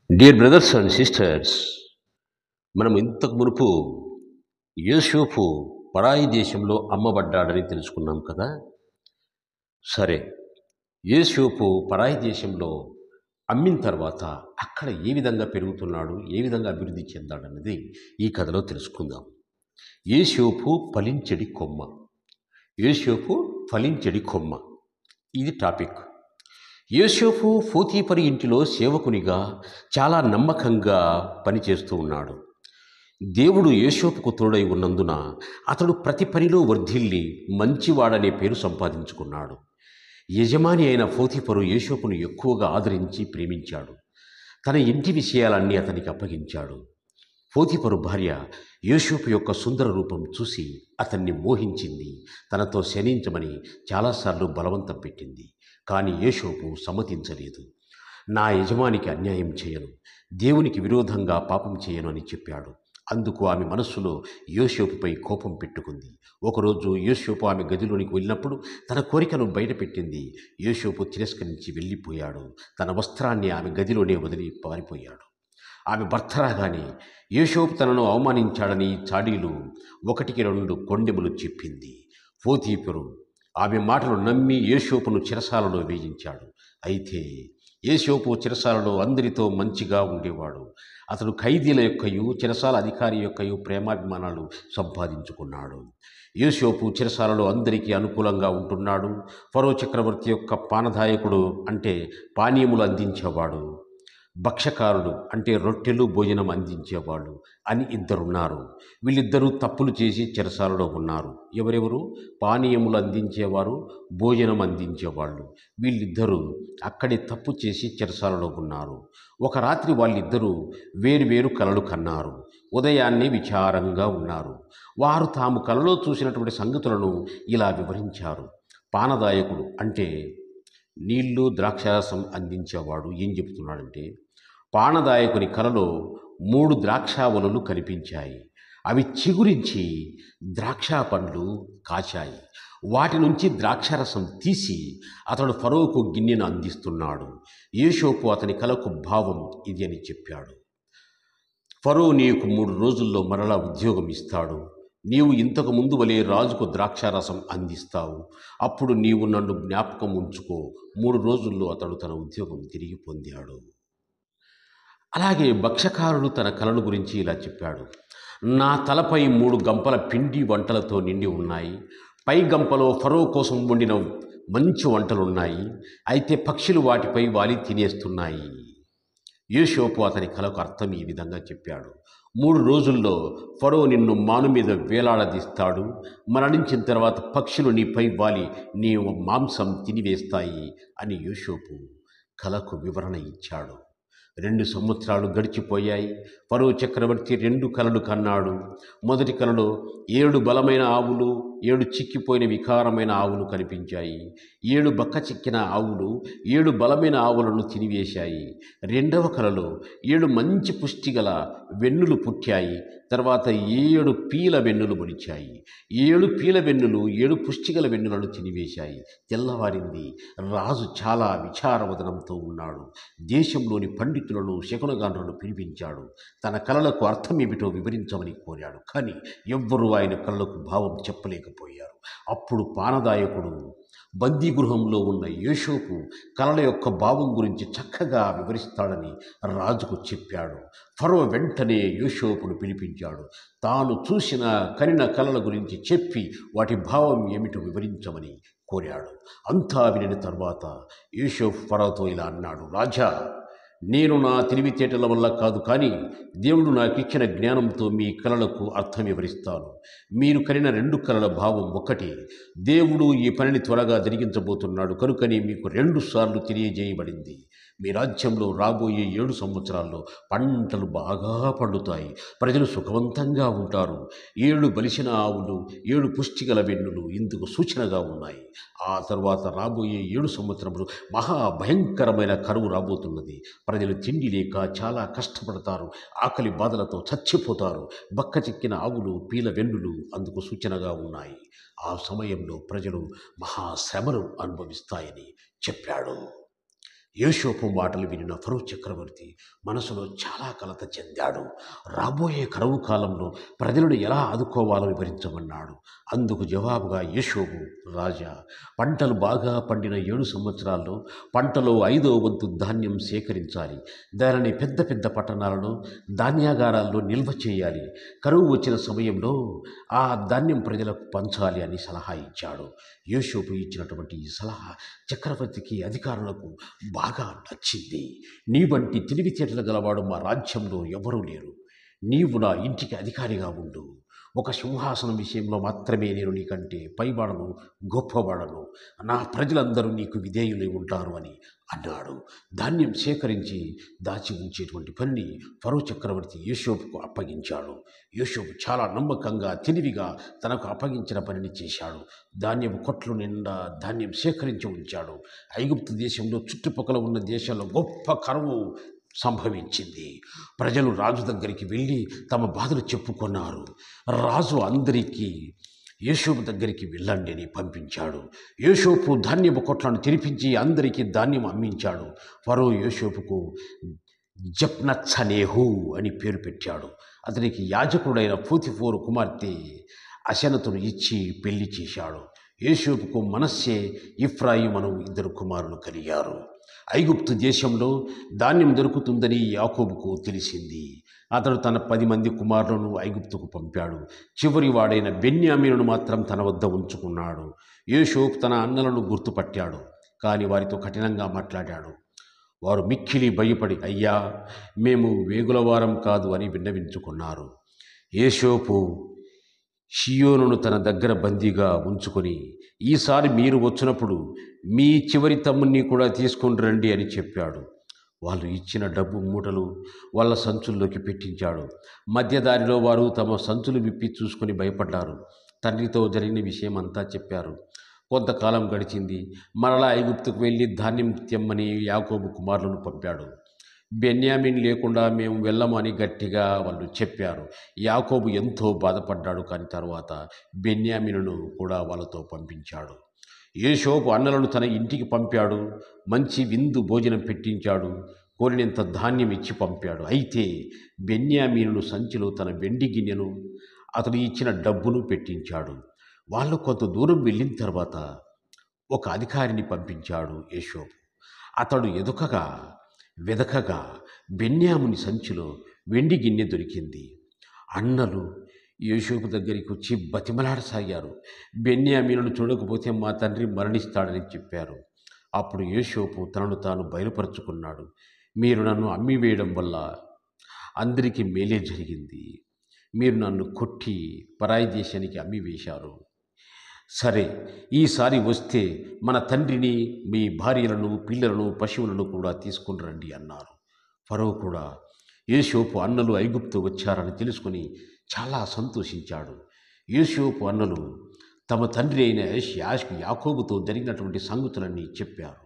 Dear brothers and sisters, మనం ఇంతకు మునుపు యోసేపు పరాయి దేశంలో అమ్మబడ్డాడని తెలుసుకున్నాం కదా. సరే, యోసేపు పరాయి దేశంలో అమ్మిన తర్వాత అక్కడ ఏ విధంగా పెరుగుతున్నాడు, ఏ విధంగా అభివృద్ధి చెందాడన్నది ఈ కథలో తెలుసుకుందాం. యోసేపు ఫలించడి కొమ్మ. యోసేపు ఫలించడి కొమ్మ, ఇది టాపిక్. యోసేపు పోతీఫరు ఇంటిలో సేవకునిగా చాలా నమ్మకంగా పనిచేస్తూ ఉన్నాడు. దేవుడు యోసేపుకు తోడై ఉన్నందున అతడు ప్రతి పనిలో వర్ధిల్లి మంచివాడనే పేరు సంపాదించుకున్నాడు. యజమాని అయిన పోతీఫరు యోసేపును ఎక్కువగా ఆదరించి ప్రేమించాడు. తన ఇంటి విషయాలన్నీ అతనికి అప్పగించాడు. పోతీఫరు భార్య యోసేపు యొక్క సుందర రూపం చూసి అతన్ని మోహించింది. తనతో శయనించమని చాలాసార్లు బలవంతం పెట్టింది. కానీ యోసేపు సమ్మతించలేదు. నా యజమానికి అన్యాయం చేయను, దేవునికి విరోధంగా పాపం చేయను అని చెప్పాడు. అందుకు ఆమె మనస్సులో యోసేపుపై కోపం పెట్టుకుంది. ఒకరోజు యోసేపు ఆమె గదిలోనికి వెళ్ళినప్పుడు తన కోరికను బయటపెట్టింది. యోసేపు తిరస్కరించి వెళ్ళిపోయాడు. తన వస్త్రాన్ని ఆమె గదిలోనే వదిలి పారిపోయాడు. ఆమె భర్త రాగానే యోసేపు తనను అవమానించాడని చాడీలు 1-2 కొండెములు చెప్పింది. పోతీఫరు ఆమె మాటలు నమ్మి యోసేపును చెరసాలలో వేయించాడు. అయితే యోసేపు చెరసాలలో అందరితో మంచిగా ఉండేవాడు. అతడు ఖైదీల యొక్కయు చెరసాల అధికారి యొక్కయు ప్రేమాభిమానాలు సంపాదించుకున్నాడు. యోసేపు చెరసాలలో అందరికీ అనుకూలంగా ఉంటున్నాడు. ఫరో చక్రవర్తి యొక్క పానదాయకుడు అంటే పానీయములు అందించేవాడు, భక్ష్యకారుడు అంటే రొట్టెలు భోజనం అందించేవాళ్ళు అని ఇద్దరున్నారు. వీళ్ళిద్దరూ తప్పులు చేసి చెరసాలలో ఉన్నారు. ఎవరెవరు? పానీయములు అందించేవారు, భోజనం అందించేవాళ్ళు. వీళ్ళిద్దరూ అక్కడే తప్పు చేసి చెరసాలలో ఉన్నారు. ఒక రాత్రి వాళ్ళిద్దరూ వేరువేరు కలలు కన్నారు. ఉదయాన్నే విచారంగా ఉన్నారు. వారు తాము కలలో చూసినటువంటి సంగతులను ఇలా వివరించారు. పానదాయకుడు అంటే నీళ్లు ద్రాక్షారసం అందించేవాడు ఏం చెబుతున్నాడంటే, పానదాయకుని కలలో 3 ద్రాక్షావలులు కనిపించాయి. అవి చిగురించి ద్రాక్షా పండ్లు కాచాయి. వాటి నుంచి ద్రాక్షారసం తీసి అతడు ఫరోకు గిన్నెను అందిస్తున్నాడు. యోసేపు అతని కలకు భావం ఇది అని చెప్పాడు. ఫరో నీకు 3 రోజుల్లో మరలా ఉద్యోగం ఇస్తాడు. నీవు ఇంతకు ముందు వలె రాజుకు ద్రాక్షారసం అందిస్తావు. అప్పుడు నీవు నన్ను జ్ఞాపకం ఉంచుకో. 3 రోజుల్లో అతడు తన ఉద్యోగం తిరిగి పొందాడు. అలాగే భక్ష్యకారుడు తన కలను గురించి ఇలా చెప్పాడు. నా తలపై 3 గంపల పిండి వంటలతో నిండి ఉన్నాయి. పై గంపలో ఫరో కోసం వండిన మంచి వంటలున్నాయి. అయితే పక్షులు వాటిపై వాలి తినేస్తున్నాయి. యోసేపు అతని కలకు అర్థం ఈ విధంగా చెప్పాడు. 3 రోజుల్లో ఫరో నిన్ను మాను మీద వేలాడదీస్తాడు. మరణించిన తర్వాత పక్షులు నీపై వాలి నీ మాంసం తినివేస్తాయి అని యోసేపు కలకు వివరణ ఇచ్చాడు. 2 సంవత్సరాలు గడిచిపోయాయి. ఫరో చక్రవర్తి 2 కలలు కన్నాడు. మొదటి కలలో 7 బలమైన ఆవులు, 7 చిక్కిపోయిన వికారమైన ఆవులు కనిపించాయి. 7 బక్క చిక్కిన ఆవులు 7 బలమైన ఆవులను తినివేశాయి. రెండవ కలలో 7 మంచి పుష్టిగల వెన్నులు పుట్టాయి. తర్వాత 7 పీల వెన్నులు మొలిచాయి. 7 పీల వెన్నులు 7 పుష్టిగల వెన్నులను తినివేశాయి. తెల్లవారింది. రాజు చాలా విచారవదనంతో ఉన్నాడు. దేశంలోని పండితులను, శకునగాండ్రులను పిలిపించాడు. తన కలలకు అర్థం ఏమిటో వివరించమని కోరాడు. కానీ ఎవ్వరూ ఆయన కలలకు భావం చెప్పలేకపోయారు. అప్పుడు పానదాయకుడు బందీగృహంలో ఉన్న యోసేపు కలల యొక్క భావం గురించి చక్కగా వివరిస్తాడని రాజుకు చెప్పాడు. ఫరో వెంటనే యోసేపును పిలిపించాడు. తాను చూసిన కనిన కలల గురించి చెప్పి వాటి భావం ఏమిటో వివరించమని కోరాడు. అంతా వినిన తర్వాత యోసేపు ఫరోతో ఇలా అన్నాడు. రాజా, నేను నా తెలివితేటల వల్ల కాదు, కానీ దేవుడు నాకు ఇచ్చిన జ్ఞానంతో మీ కలలకు అర్థం వివరిస్తాను. మీరు కనిన 2 కలల భావం ఒకటి. దేవుడు ఈ పనిని త్వరగా జరిగించబోతున్నాడు కనుకని మీకు 2 సార్లు తెలియజేయబడింది. మీ రాజ్యంలో రాబోయే 7 సంవత్సరాల్లో పంటలు బాగా పండుతాయి. ప్రజలు సుఖవంతంగా ఉంటారు. 7 బలిసిన ఆవులు, 7 పుష్టిగల వెన్నులు ఇందుకు సూచనగా ఉన్నాయి. ఆ తర్వాత రాబోయే 7 సంవత్సరములు మహాభయంకరమైన కరువు రాబోతున్నది. ప్రజలు తిండి లేక చాలా కష్టపడతారు. ఆకలి బాధలతో చచ్చిపోతారు. బక్క చిక్కిన ఆవులు, పీల వెన్నులు అందుకు సూచనగా ఉన్నాయి. ఆ సమయంలో ప్రజలు మహాశ్రమను అనుభవిస్తాయని చెప్పాడు. యోసేపు మాటలు వినిన ఫరో చక్రవర్తి మనసులో చాలా కలత చెందాడు. రాబోయే కరువు కాలంలో ప్రజలను ఎలా ఆదుకోవాలో వివరించమన్నాడు. అందుకు జవాబుగా యోసేపు, రాజా, పంటలు బాగా పండిన 7 సంవత్సరాల్లో పంటలో 5వ వంతు ధాన్యం సేకరించాలి. దానిని పెద్ద పెద్ద పట్టణాలలో ధాన్యాగారాల్లో నిల్వ చేయాలి. కరువు వచ్చిన సమయంలో ఆ ధాన్యం ప్రజలకు పంచాలి అని సలహా ఇచ్చాడు. యోసేపు ఇచ్చినటువంటి ఈ సలహా చక్రవర్తికి, అధికారులకు బాగా నచ్చింది. నీ వంటి తెలివితేటలు గలవాడు మా రాజ్యంలో ఎవరూ లేరు. నీవు నా ఇంటికి అధికారిగా ఉండు. ఒక సింహాసనం విషయంలో మాత్రమే నేను నీకంటే పైవాడను, గొప్పవాడను. నా ప్రజలందరూ నీకు విధేయులై ఉంటారు అని అన్నాడు. ధాన్యం సేకరించి దాచి ఉంచేటువంటి పనిని ఫరో చక్రవర్తి యోసేపుకు అప్పగించాడు. యోసేపు చాలా నమ్మకంగా, తెలివిగా తనకు అప్పగించిన పనిని చేశాడు. ధాన్యపు కొట్లు నిండా ధాన్యం సేకరించి ఉంచాడు. ఐగుప్తు దేశంలో చుట్టుపక్కల ఉన్న దేశాల్లో గొప్ప కరువు సంభవించింది. ప్రజలు రాజు దగ్గరికి వెళ్ళి తమ బాధలు చెప్పుకున్నారు. రాజు అందరికీ యోసేపు దగ్గరికి వెళ్ళండి అని పంపించాడు. యోసేపు ధాన్యపు కొట్లను తెరిపించి అందరికీ ధాన్యం అమ్మించాడు. ఫరో యోసేపుకు జప్నత్సనేహు అని పేరు పెట్టాడు. అతనికి యాజకుడైన పోతిఫోరు కుమార్తె అసెనతును ఇచ్చి పెళ్లి చేశాడు. యోసేపుకు మనస్సే, ఇఫ్రాయిము 2 కుమారులు కలిగారు. ఐగుప్తు దేశంలో ధాన్యం దొరుకుతుందని యాకోబుకు తెలిసింది. అతడు తన 10 మంది కుమారులను ఐగుప్తుకు పంపాడు. చివరి వాడైన బెన్యామీనును మాత్రం తన వద్ద ఉంచుకున్నాడు. యోసేపు తన అన్నలను గుర్తుపట్టాడు, కానీ వారితో కఠినంగా మాట్లాడాడు. వారు మిక్కిలి భయపడి, అయ్యా, మేము వేగులవారం కాదు అని విన్నవించుకున్నారు. యోసేపు షియోనును తన దగ్గర బందీగా ఉంచుకొని, ఈసారి మీరు వచ్చినప్పుడు మీ చివరి తమ్ముని కూడా తీసుకొని రండి అని చెప్పాడు. వాళ్ళు ఇచ్చిన డబ్బు మూటలు వాళ్ళ సంచుల్లోకి పెట్టించాడు. మధ్యదారిలో వారు తమ సంచులు విప్పి చూసుకొని భయపడ్డారు. తండ్రితో జరిగిన విషయం అంతా చెప్పారు. కొంతకాలం గడిచింది. మరలా ఐగుప్తుకు వెళ్ళి ధాన్యం తెమ్మని యాకోబు కుమారులను పంపాడు. బెన్యామీన్ లేకుండా మేము వెళ్ళము అని గట్టిగా వాళ్ళు చెప్పారు. యాకోబు ఎంతో బాధపడ్డాడు. కానీ తర్వాత బెన్యామీనును కూడా వాళ్ళతో పంపించాడు. యోసేపు అన్నలను తన ఇంటికి పంపాడు. మంచి విందు భోజనం పెట్టించాడు. కోరినంత ధాన్యం ఇచ్చి పంపాడు. అయితే బెన్యామీనును సంచిలో తన వెండి గిన్నెను, అతడు ఇచ్చిన డబ్బును పెట్టించాడు. వాళ్ళు కొంత దూరం వెళ్ళిన తర్వాత ఒక అధికారిని పంపించాడు యోసేపు. అతడు వెదకగా బెన్యామీను సంచిలో వెండి గిన్నె దొరికింది. అన్నలు యోసేపు దగ్గరికి వచ్చి బతిమలాడసాగారు. బెన్యామీనును చూడకపోతే మా తండ్రి మరణిస్తాడని చెప్పారు. అప్పుడు యోసేపు తనను తాను బయలుపరుచుకున్నాడు. మీరు నన్ను అమ్మివేయడం వల్ల అందరికీ మేలే జరిగింది. మీరు నన్ను కొట్టి పరాయి దేశానికి అమ్మివేశారు. సరే, ఈసారి వస్తే మన తండ్రిని, మీ భార్యలను, పిల్లలను, పశువులను కూడా తీసుకుని రండి అన్నారు. ఫరో కూడా యోసేపు అన్నలు ఐగుప్తు వచ్చారని తెలుసుకుని చాలా సంతోషించాడు. యోసేపు అన్నలు తమ తండ్రి అయిన యాకోబుతో జరిగినటువంటి సంగతులన్నీ చెప్పారు.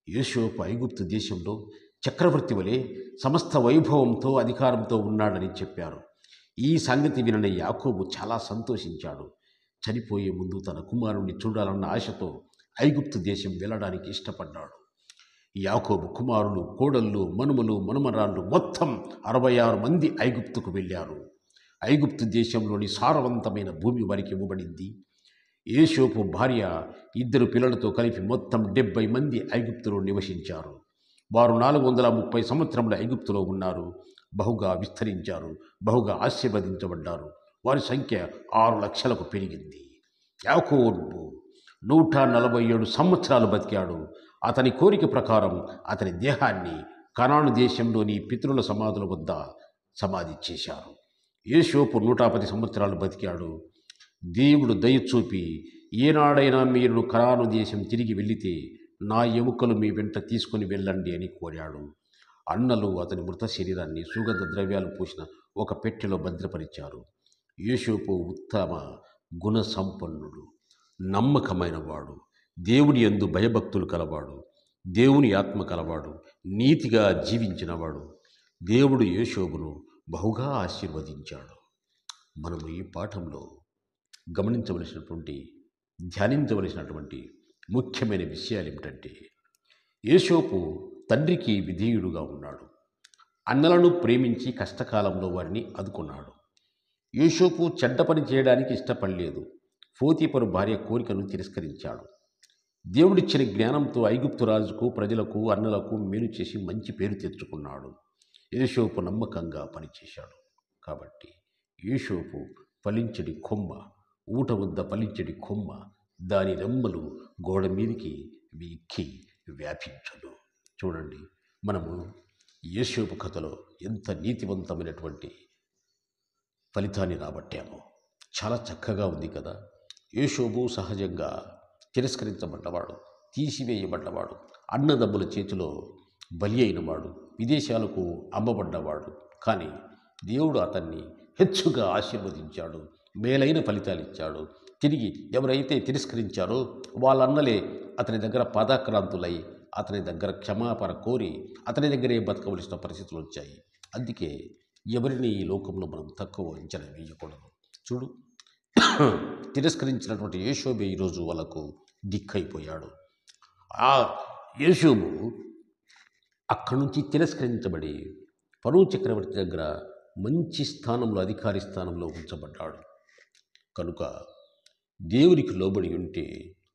యోసేపు ఐగుప్తు దేశంలో చక్రవర్తి వలె సమస్త వైభవంతో, అధికారంతో ఉన్నాడని చెప్పారు. ఈ సంగతి వినని యాకోబు చాలా సంతోషించాడు. చనిపోయే ముందు తన కుమారుణ్ణి చూడాలన్న ఆశతో ఐగుప్తు దేశం వెళ్ళడానికి ఇష్టపడ్డాడు. యాకోబు కుమారులు, కోడళ్ళు, మనుమలు, మనుమరాళ్ళు మొత్తం 66 మంది ఐగుప్తుకు వెళ్ళారు. ఐగుప్తు దేశంలోని సారవంతమైన భూమి వారికి ఇవ్వబడింది. యోసేపు భార్య 2 పిల్లలతో కలిపి మొత్తం 70 మంది ఐగుప్తులో నివసించారు. వారు 430 సంవత్సరముల ఐగుప్తులో ఉన్నారు. బహుగా విస్తరించారు, బహుగా ఆశీర్వదించబడ్డారు. వారి సంఖ్య 6 లక్షలకు పెరిగింది. యాకోబు 147 సంవత్సరాలు బతికాడు. అతని కోరిక ప్రకారం అతని దేహాన్ని కనాను దేశంలోని పితరుల సమాధుల వద్ద సమాధి చేశారు. యోసేపు 110 సంవత్సరాలు బతికాడు. దేవుడు దయ చూపి, ఏనాడైనా మీరు కనాను దేశం తిరిగి వెళితే నా ఎముకలు మీ వెంట తీసుకుని వెళ్ళండి అని కోరాడు. అన్నలు అతని మృత శరీరాన్ని సుగంధ ద్రవ్యాలు పూసిన ఒక పెట్టెలో భద్రపరిచారు. యోసేపు ఉత్తమ గుణ సంపన్నుడు, నమ్మకమైన వాడు, దేవుని యందు భయభక్తులు కలవాడు, దేవుని ఆత్మ కలవాడు, నీతిగా జీవించినవాడు. దేవుడు యోసేపును బహుగా ఆశీర్వదించాడు. మనము ఈ పాఠంలో ధ్యానించవలసినటువంటి ముఖ్యమైన విషయాలు ఏమిటంటే, యోసేపు తండ్రికి విధేయుడుగా ఉన్నాడు. అన్నలను ప్రేమించి కష్టకాలంలో వారిని ఆదుకున్నాడు. యోసేపు చెడ్డ పని చేయడానికి ఇష్టపడలేదు. పోతీఫరు భార్య కోరికను తిరస్కరించాడు. దేవుడిచ్చిన జ్ఞానంతో ఐగుప్తు రాజుకు, ప్రజలకు, అన్నలకు మేలు చేసి మంచి పేరు తెచ్చుకున్నాడు. యోసేపు నమ్మకంగా పనిచేశాడు. కాబట్టి యోసేపు ఫలించడి కొమ్మ, ఊట వద్ద ఫలించడి కొమ్మ, దాని రెమ్మలు గోడ మీదికి ఎక్కి వ్యాపించును. చూడండి, మనము యోసేపు కథలో ఎంత నీతివంతమైనటువంటి ఫలితాన్ని రాబట్టామో. చాలా చక్కగా ఉంది కదా. యోసేపు సహజంగా తిరస్కరించబడ్డవాడు, తీసివేయబడ్డవాడు, అన్నదమ్ముల చేతిలో బలి అయినవాడు, విదేశాలకు అమ్మబడ్డవాడు. కానీ దేవుడు అతన్ని హెచ్చుగా ఆశీర్వదించాడు, మేలైన ఫలితాలు ఇచ్చాడు. తిరిగి ఎవరైతే తిరస్కరించారో వాళ్ళన్నలే అతని దగ్గర పాదాక్రాంతులై అతని దగ్గర క్షమాపణ కోరి అతని దగ్గరే బతకవలసిన పరిస్థితులు వచ్చాయి. అందుకే ఎవరిని ఈ లోకంలో మనం తక్కువ అంచనా వేయకూడదు. చూడు, తిరస్కరించినటువంటి యోసేపు ఈరోజు వాళ్ళకు దిక్కైపోయాడు. ఆ యోసేపు అక్కడి నుంచి తిరస్కరించబడి ఫరో చక్రవర్తి దగ్గర మంచి స్థానంలో, అధికారి స్థానంలో ఉంచబడ్డాడు. కనుక దేవునికి లోబడి ఉంటే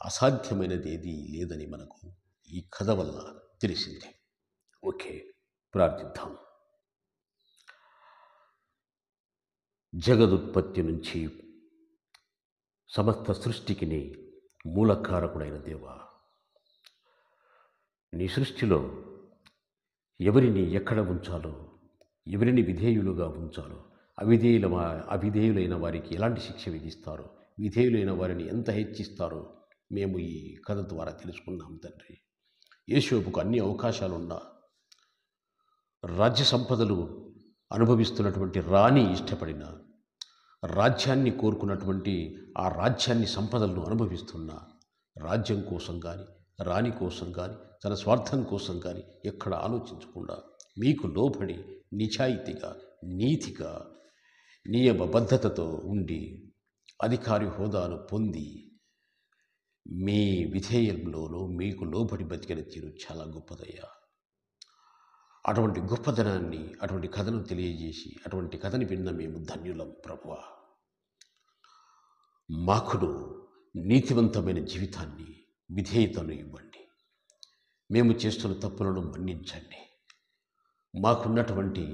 అసాధ్యమైనది ఏదీ లేదని మనకు ఈ కథ వల్ల తెలిసింది. ఓకే, ప్రార్థిద్దాం. జగదుత్పత్తి నుంచి సమస్త సృష్టికి మూలకారకుడైన దేవా, నీ సృష్టిలో ఎవరిని ఎక్కడ ఉంచాలో, ఎవరిని విధేయులుగా ఉంచాలో, అవిధేయులైన వారికి ఎలాంటి శిక్ష విధిస్తారో, విధేయులైన వారిని ఎంత హెచ్చిస్తారో మేము ఈ కథ ద్వారా తెలుసుకున్నాం తండ్రి. యోసేపుకు అన్ని అవకాశాలున్నా, రాజ్య సంపదలు అనుభవిస్తున్నటువంటి రాణి ఇష్టపడిన, రాజ్యాన్ని కోరుకున్నటువంటి ఆ రాజ్యాన్ని సంపదలను అనుభవిస్తున్న, రాజ్యం కోసం కానీ, రాణి కోసం కానీ, తన స్వార్థం కోసం కానీ ఎక్కడ ఆలోచించకుండా మీకు లోబడి నిజాయితీగా, నీతిగా, నియమబద్ధతతో ఉండి అధికారి హోదాను పొంది మీ విధేయంలోనూ మీకు లోబడి బతికిన తీరు చాలా గొప్పదయ్యా. అటువంటి గొప్పదనాన్ని, అటువంటి కథను తెలియజేసి అటువంటి కథని విన్న మేము ధన్యులం ప్రభువా. మాకును నీతివంతమైన జీవితాన్ని, విధేయతను ఇవ్వండి. మేము చేస్తున్న తప్పులను మన్నించండి. మాకున్నటువంటి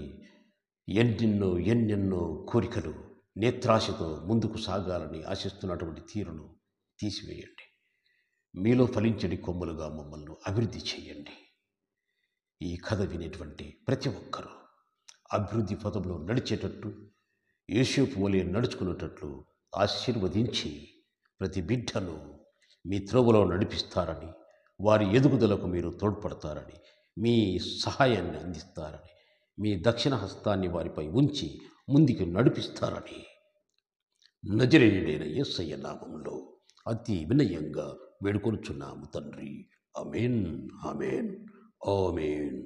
ఎన్నెన్నో కోరికలు, నేత్రాశతో ముందుకు సాగాలని ఆశిస్తున్నటువంటి తీరును తీసివేయండి. మీలో ఫలించడి కొమ్ములుగా మమ్మల్ని అభివృద్ధి చేయండి. ఈ కథ వినేటువంటి ప్రతి ఒక్కరూ అభివృద్ధి పదంలో నడిచేటట్టు, యోసేపు వలె నడుచుకునేటట్లు ఆశీర్వదించి ప్రతి బిడ్డను మీ త్రోవలో నడిపిస్తారని, వారి ఎదుగుదలకు మీరు తోడ్పడతారని, మీ సహాయాన్ని అందిస్తారని, మీ దక్షిణ హస్తాన్ని వారిపై ఉంచి ముందుకు నడిపిస్తారని నజరేయుడైన యేసయ్య నామములో అతి వినయంగా వేడుకొనుచున్నాము తండ్రి. ఆమేన్, ఆమేన్, ఆమేన్.